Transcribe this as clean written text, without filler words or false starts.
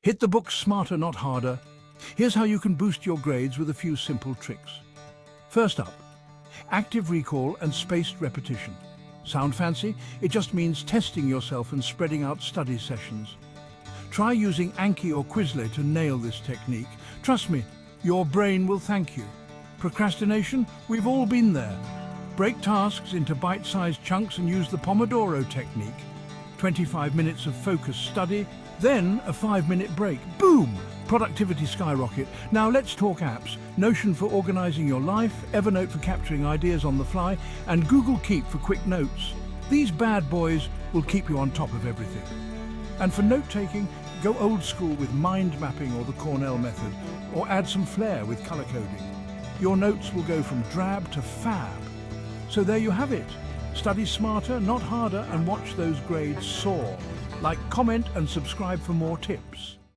Hit the books smarter, not harder. Here's how you can boost your grades with a few simple tricks. First up, active recall and spaced repetition. Sound fancy? It just means testing yourself and spreading out study sessions. Try using Anki or Quizlet to nail this technique. Trust me, your brain will thank you. Procrastination? We've all been there. Break tasks into bite-sized chunks and use the Pomodoro Technique. 25 minutes of focused study, then a 5-minute break. Boom! Productivity skyrocket. Now let's talk apps. Notion for organizing your life, Evernote for capturing ideas on the fly, and Google Keep for quick notes. These bad boys will keep you on top of everything. And for note-taking, go old school with mind mapping or the Cornell method, or add some flair with color coding. Your notes will go from drab to fab. So there you have it. Study smarter, not harder, and watch those grades soar. Like, comment, and subscribe for more tips.